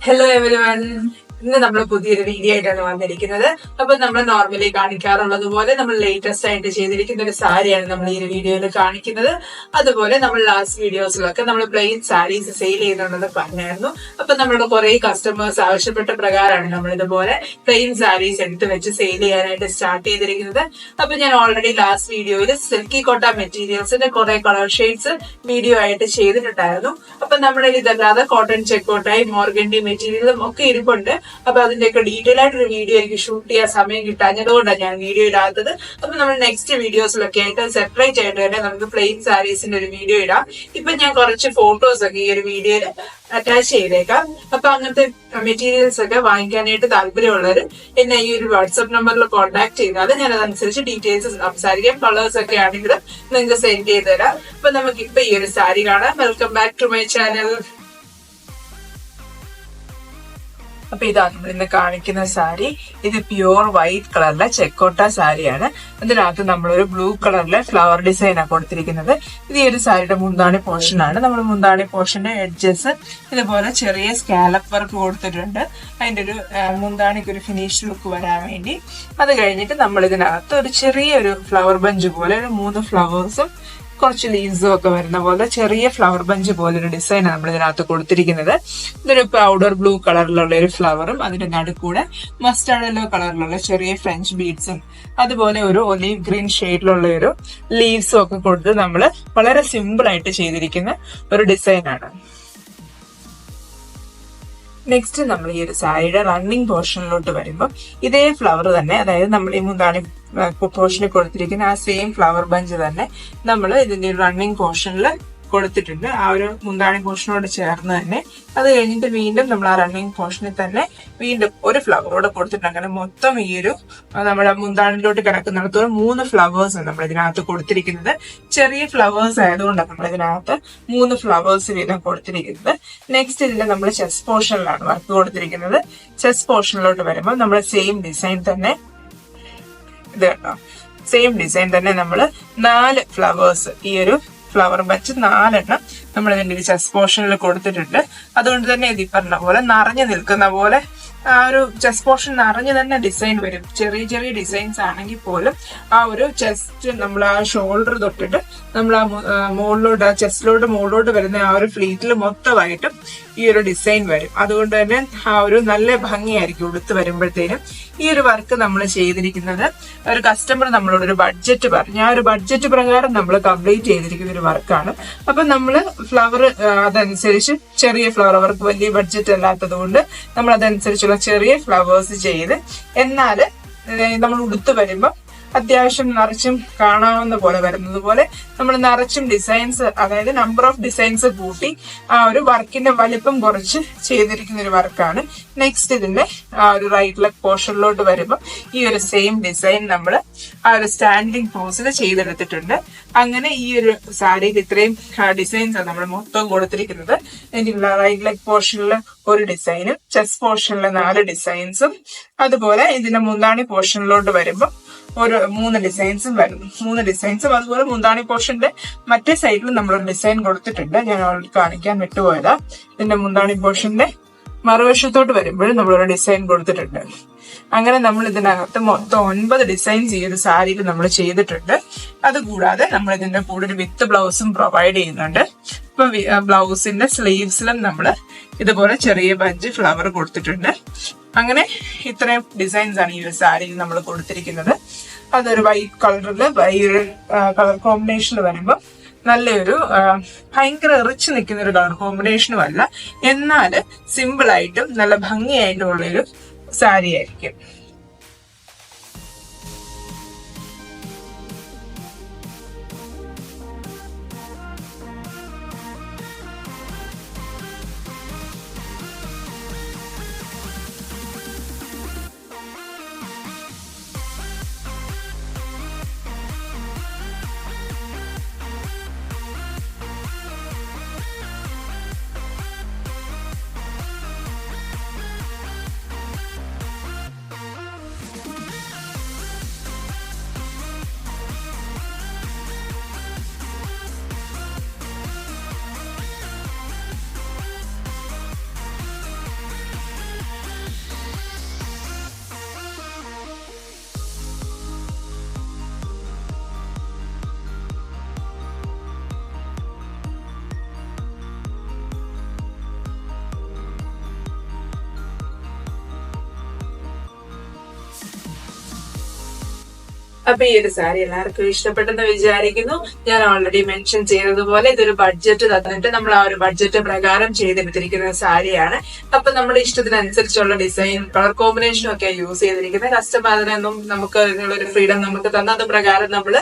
Hello everyone, ഇന്ന് നമ്മൾ പുതിയൊരു വീഡിയോ ആയിട്ടാണ് വന്നിരിക്കുന്നത്. അപ്പൊ നമ്മൾ നോർമലി കാണിക്കാറുള്ളത് പോലെ നമ്മൾ ലേറ്റസ്റ്റ് ആയിട്ട് ചെയ്തിരിക്കുന്ന ഒരു സാരിയാണ് നമ്മൾ ഈ ഒരു വീഡിയോയിൽ കാണിക്കുന്നത്. അതുപോലെ നമ്മൾ ലാസ്റ്റ് വീഡിയോസിലൊക്കെ നമ്മൾ പ്ലെയിൻ സാരീസ് സെയിൽ ചെയ്യുന്നുണ്ടെന്ന് പറഞ്ഞായിരുന്നു. അപ്പൊ നമ്മുടെ കുറെ കസ്റ്റമേഴ്സ് ആവശ്യപ്പെട്ട പ്രകാരമാണ് നമ്മൾ ഇതുപോലെ പ്ലെയിൻ സാരീസ് എടുത്ത് വെച്ച് സെയിൽ ചെയ്യാനായിട്ട് സ്റ്റാർട്ട് ചെയ്തിരിക്കുന്നത്. അപ്പൊ ഞാൻ ഓൾറെഡി ലാസ്റ്റ് വീഡിയോയിൽ സിൽക്കി കോട്ട മെറ്റീരിയൽസിന്റെ കുറെ കളർ ഷെയ്ഡ്സ് വീഡിയോ ആയിട്ട് ചെയ്തിട്ടുണ്ടായിരുന്നു. അപ്പൊ നമ്മുടെ ഇതല്ലാതെ കോട്ടൺ ചെക്കോട്ടായി മോർഗൻഡി മെറ്റീരിയലും ഒക്കെ ഇരിപ്പുണ്ട്. അപ്പൊ അതിന്റെയൊക്കെ ഡീറ്റെയിൽ ആയിട്ട് ഒരു വീഡിയോ എനിക്ക് ഷൂട്ട് ചെയ്യാൻ സമയം കിട്ടാഞ്ഞതുകൊണ്ടാണ് ഞാൻ വീഡിയോ ഇടാത്തത്. അപ്പൊ നമ്മൾ നെക്സ്റ്റ് വീഡിയോസിലൊക്കെ ആയിട്ട് സെപ്പറേറ്റ് ആയിട്ട് തന്നെ നമുക്ക് പ്ലെയിൻ സാരീസിന്റെ ഒരു വീഡിയോ ഇടാം. ഇപ്പൊ ഞാൻ കുറച്ച് ഫോട്ടോസ് ഒക്കെ ഈ ഒരു വീഡിയോയിൽ അറ്റാച്ച് ചെയ്തേക്കാം. അപ്പൊ അങ്ങനത്തെ മെറ്റീരിയൽസ് ഒക്കെ വാങ്ങിക്കാനായിട്ട് താല്പര്യമുള്ളവർ എന്നെ ഈ ഒരു വാട്സ്ആപ്പ് നമ്പറിൽ കോൺടാക്ട് ചെയ്താൽ ഞാൻ അതനുസരിച്ച് ഡീറ്റെയിൽസ് സംസാരിക്കാം. കളേഴ്സ് ഒക്കെ ആണെങ്കിൽ നിങ്ങൾക്ക് സെൻഡ് ചെയ്ത് തരാം. അപ്പൊ നമുക്ക് ഇപ്പൊ ഈ ഒരു സാരി കാണാം. Welcome back to my channel. അപ്പൊ ഇതാ നമ്മൾ ഇന്ന് കാണിക്കുന്ന സാരി. ഇത് പ്യുവർ വൈറ്റ് കളറിലെ ചെക്കോട്ട സാരിയാണ്. അതിനകത്ത് നമ്മളൊരു ബ്ലൂ കളറിലെ ഫ്ലവർ ഡിസൈൻ ആണ് കൊടുത്തിരിക്കുന്നത്. ഇത് ഈ ഒരു സാരിയുടെ മുന്താണി പോർഷൻ ആണ്. നമ്മൾ മുന്താണി പോർഷന്റെ എഡ്ജസ് ഇതുപോലെ ചെറിയ സ്കാലപ്പ് വർക്ക് കൊടുത്തിട്ടുണ്ട്. അതിന്റെ ഒരു മുന്താണിക്ക് ഒരു ഫിനിഷ് ലുക്ക് വരാൻ വേണ്ടി. അത് കഴിഞ്ഞിട്ട് നമ്മൾ ഇതിനകത്ത് ഒരു ചെറിയൊരു ഫ്ലവർ ബഞ്ച് പോലെ ഒരു 3 ഫ്ലവേഴ്സും കുറച്ച് ലീവ്സും ഒക്കെ വരുന്ന പോലെ ചെറിയ ഫ്ലവർ ബഞ്ച് പോലെ ഒരു ഡിസൈനാണ് നമ്മൾ ഇതിനകത്ത് കൊടുത്തിരിക്കുന്നത്. ഇതൊരു പൗഡർ ബ്ലൂ കളറിലുള്ള ഒരു ഫ്ലവറും അതിന്റെ നടുക്കൂടെ മസ്റ്റാർഡ് യെല്ലോ കളറിലുള്ള ചെറിയ ഫ്രഞ്ച് ബീഡ്സും അതുപോലെ ഒരു ഒലീവ് ഗ്രീൻ ഷെയ്ഡിലുള്ള ഒരു ലീവ്സും ഒക്കെ കൊടുത്ത് നമ്മൾ വളരെ സിമ്പിൾ ആയിട്ട് ചെയ്തിരിക്കുന്ന ഒരു ഡിസൈനാണ്. നെക്സ്റ്റ് നമ്മൾ ഈ ഒരു സാരിയുടെ റണ്ണിങ് പോർഷനിലോട്ട് വരുമ്പോൾ ഇതേ ഫ്ലവർ തന്നെ, അതായത് നമ്മൾ ഈ മുന്താണി പോർഷനിൽ കൊടുത്തിരിക്കുന്ന ആ സെയിം ഫ്ലവർ ബഞ്ച് തന്നെ നമ്മൾ ഇതിന്റെ റണ്ണിങ് പോർഷനിൽ കൊടുത്തിട്ടുണ്ട്. ആ ഒരു മുന്താണി പോർഷനോട് ചേർന്ന് തന്നെ അത് കഴിഞ്ഞിട്ട് വീണ്ടും നമ്മൾ ആ റണ്ണിങ് പോർഷനിൽ തന്നെ വീണ്ടും ഒരു ഫ്ലവറോടെ കൊടുത്തിട്ടുണ്ട്. അങ്ങനെ മൊത്തം ഈ ഒരു നമ്മുടെ മുന്താണിലോട്ട് കിടക്കുന്നിടത്തോളം 3 ഫ്ലവേഴ്സ് നമ്മൾ ഇതിനകത്ത് കൊടുത്തിരിക്കുന്നത്. ചെറിയ ഫ്ലവേഴ്സ് ആയതുകൊണ്ടാണ് നമ്മൾ ഇതിനകത്ത് 3 ഫ്ലവേഴ്സ് വീതം കൊടുത്തിരിക്കുന്നത്. നെക്സ്റ്റ് ഇതിന്റെ നമ്മൾ ചെസ്റ്റ് പോർഷനിലാണ് വർക്ക് കൊടുത്തിരിക്കുന്നത്. ചെസ്റ്റ് പോർഷനിലോട്ട് വരുമ്പോൾ നമ്മൾ സെയിം ഡിസൈൻ തന്നെ, ഇത് കേട്ടോ, സെയിം ഡിസൈൻ തന്നെ നമ്മൾ 4 ഫ്ലവേഴ്സ്, ഈ ഒരു ഫ്ലവർ ബച്ച് 4 നമ്മൾ ഇതിന്റെ ഒരു ചെസ്റ്റ് പോർഷനിൽ കൊടുത്തിട്ടുണ്ട്. അതുകൊണ്ട് തന്നെ ഇത് പറഞ്ഞ പോലെ നിറഞ്ഞു നിൽക്കുന്ന പോലെ ആ ഒരു ചെസ്റ്റ് പോർഷൻ നിറഞ്ഞു തന്നെ ഡിസൈൻ വരും. ചെറിയ ചെറിയ ഡിസൈൻസ് ആണെങ്കിൽ പോലും ആ ഒരു ചെസ്റ്റ് നമ്മൾ ആ ഷോൾഡർ തൊട്ടിട്ട് നമ്മൾ ആ മുകളിലോട്ട്, ആ ചെസ്റ്റിലോട്ട് മുകളിലോട്ട് വരുന്ന ആ ഒരു ഫ്ലീറ്റിൽ മൊത്തമായിട്ടും ഈ ഒരു ഡിസൈൻ വരും. അതുകൊണ്ട് തന്നെ ആ ഒരു നല്ല ഭംഗിയായിരിക്കും ഉടുത്ത് വരുമ്പോഴത്തേനും. ഈ ഒരു വർക്ക് നമ്മൾ ചെയ്തിരിക്കുന്നത് ഒരു കസ്റ്റമർ നമ്മളോട് ഒരു ബഡ്ജറ്റ് പറഞ്ഞു. ആ ഒരു ബഡ്ജറ്റ് പ്രകാരം നമ്മൾ കംപ്ലീറ്റ് ചെയ്തിരിക്കുന്ന ഒരു വർക്കാണ്. അപ്പൊ നമ്മള് ഫ്ലവർ അതനുസരിച്ച് ചെറിയ ഫ്ലവർ, അവർക്ക് വലിയ ബഡ്ജറ്റ് അല്ലാത്തത് കൊണ്ട് നമ്മൾ അതനുസരിച്ചുള്ള ചെറിയ ഫ്ലവേഴ്സ് ചെയ്ത്, എന്നാൽ നമ്മൾ ഉടുത്ത് വരുമ്പോൾ അത്യാവശ്യം നിറച്ചും കാണാവുന്ന പോലെ വരുന്നത് പോലെ നമ്മൾ നിറച്ചും ഡിസൈൻസ്, അതായത് നമ്പർ ഓഫ് ഡിസൈൻസ് കൂട്ടി ആ ഒരു വർക്കിന്റെ വലിപ്പം കുറച്ച് ചെയ്തിരിക്കുന്ന ഒരു വർക്കാണ്. നെക്സ്റ്റ് ഇതിന്റെ ആ ഒരു റൈറ്റ് ലെഗ് പോർഷനിലോട്ട് വരുമ്പോൾ ഈ ഒരു സെയിം ഡിസൈൻ നമ്മൾ ആ ഒരു സ്റ്റാൻഡിങ് പോസിൽ ചെയ്തെടുത്തിട്ടുണ്ട്. അങ്ങനെ ഈ ഒരു സാരിയിൽ ഇത്രയും ഡിസൈൻസ് ആണ് നമ്മൾ മൊത്തം കൊടുത്തിരിക്കുന്നത്. ഇതിന്റെ റൈറ്റ് ലെഗ് പോർഷനിൽ ഒരു ഡിസൈനും ചെസ്റ്റ് പോർഷനിൽ 4 ഡിസൈൻസും അതുപോലെ ഇതിന്റെ മുന്താണി പോർഷനിലോട്ട് വരുമ്പോൾ ഒരു 3 ഡിസൈൻസും വരുന്നു. 3 ഡിസൈൻസും അതുപോലെ മുന്താണി പോർഷന്റെ മറ്റേ സൈഡിൽ നമ്മളൊരു ഡിസൈൻ കൊടുത്തിട്ടുണ്ട്. ഞാൻ ഓൾറെഡി കാണിക്കാൻ വിട്ടുപോയതാ. ഇതിന്റെ മുന്താണി പോർഷന്റെ മറുവശത്തോട്ട് വരുമ്പോഴും നമ്മളൊരു ഡിസൈൻ കൊടുത്തിട്ടുണ്ട്. അങ്ങനെ നമ്മൾ ഇതിനകത്ത് മൊത്തം 9 ഡിസൈൻസ് ഈ ഒരു സാരിയിൽ നമ്മൾ ചെയ്തിട്ടുണ്ട്. അതുകൂടാതെ നമ്മൾ ഇതിന്റെ കൂടെ ഒരു വിത്ത് ബ്ലൗസും പ്രൊവൈഡ് ചെയ്യുന്നുണ്ട്. ഇപ്പൊ ബ്ലൗസിന്റെ സ്ലീവ്സിലും നമ്മൾ ഇതുപോലെ ചെറിയ ബഞ്ച് ഫ്ലവർ കൊടുത്തിട്ടുണ്ട്. അങ്ങനെ ഇത്രയും ഡിസൈൻസ് ആണ് ഈ ഒരു സാരിയിൽ നമ്മൾ കൊടുത്തിരിക്കുന്നത്. അതൊരു വൈറ്റ് കളറിൽ കളർ കോമ്പിനേഷനിൽ വരുമ്പോൾ നല്ലൊരു ഭയങ്കര റിച്ച് നിൽക്കുന്ന ഒരു കളർ കോമ്പിനേഷനും അല്ല, എന്നാൽ സിമ്പിൾ ആയിട്ടും നല്ല ഭംഗിയായിട്ടുള്ളൊരു സാരി ആയിരിക്കും. അപ്പൊ ഈ ഒരു സാരി എല്ലാവർക്കും ഇഷ്ടപ്പെട്ടെന്ന് വിചാരിക്കുന്നു. ഞാൻ ഓൾറെഡി മെൻഷൻ ചെയ്തതുപോലെ ഇതൊരു ബഡ്ജറ്റ് തന്നിട്ട് നമ്മൾ ആ ഒരു ബഡ്ജറ്റ് പ്രകാരം ചെയ്തെടുത്തിരിക്കുന്ന സാരിയാണ്. അപ്പൊ നമ്മുടെ ഇഷ്ടത്തിനനുസരിച്ചുള്ള ഡിസൈൻ കളർ കോമ്പിനേഷനും ഒക്കെ യൂസ് ചെയ്തിരിക്കുന്നത്. കസ്റ്റമർ അതിനൊന്നും നമുക്ക് ഒരു ഫ്രീഡം നമുക്ക് തന്നത് പ്രകാരം നമ്മൾ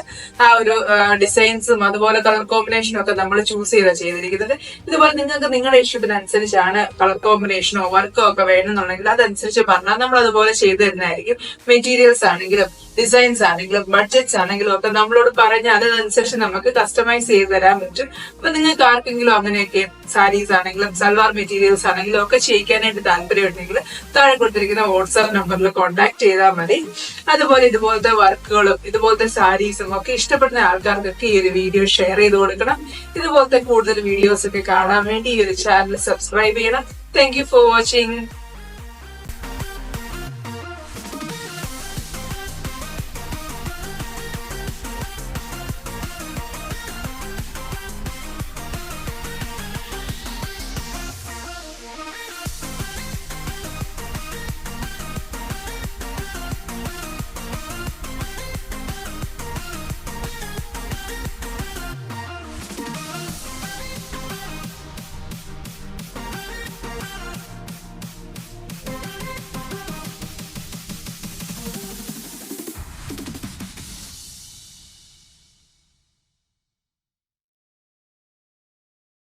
ആ ഒരു ഡിസൈൻസും അതുപോലെ കളർ കോമ്പിനേഷനും ഒക്കെ നമ്മൾ ചൂസ് ചെയ്തിരിക്കുന്നത്. ഇതുപോലെ നിങ്ങൾക്ക് നിങ്ങളുടെ ഇഷ്ടത്തിനനുസരിച്ചാണ് കളർ കോമ്പിനേഷനോ വർക്കോ ഒക്കെ വേണമെന്നുണ്ടെങ്കിൽ അതനുസരിച്ച് പറഞ്ഞാൽ നമ്മൾ അതുപോലെ ചെയ്തു തരുന്നതായിരിക്കും. മെറ്റീരിയൽസ് ആണെങ്കിലും ഡിസൈൻസ് ആണെങ്കിലും ബഡ്ജറ്റ്സ് ആണെങ്കിലും ഒക്കെ നമ്മളോട് പറഞ്ഞ് അതിനനുസരിച്ച് നമുക്ക് കസ്റ്റമൈസ് ചെയ്ത് തരാൻ പറ്റും. അപ്പൊ നിങ്ങൾക്ക് ആർക്കെങ്കിലും അങ്ങനെയൊക്കെ സാരീസ് ആണെങ്കിലും സൽവാർ മെറ്റീരിയൽസ് ആണെങ്കിലും ഒക്കെ ചെയ്യിക്കാനായിട്ട് താല്പര്യമുണ്ടെങ്കിൽ താഴെ കൊടുത്തിരിക്കുന്ന വാട്സാപ്പ് നമ്പറിൽ കോൺടാക്ട് ചെയ്താൽ മതി. അതുപോലെ ഇതുപോലത്തെ വർക്കുകളും ഇതുപോലത്തെ സാരീസും ഒക്കെ ഇഷ്ടപ്പെടുന്ന ആൾക്കാർക്കൊക്കെ ഈ ഒരു വീഡിയോ ഷെയർ ചെയ്ത് കൊടുക്കണം. ഇതുപോലത്തെ കൂടുതൽ വീഡിയോസ് ഒക്കെ കാണാൻ വേണ്ടി ഈ ഒരു ചാനൽ സബ്സ്ക്രൈബ് ചെയ്യണം. Thank you for watching.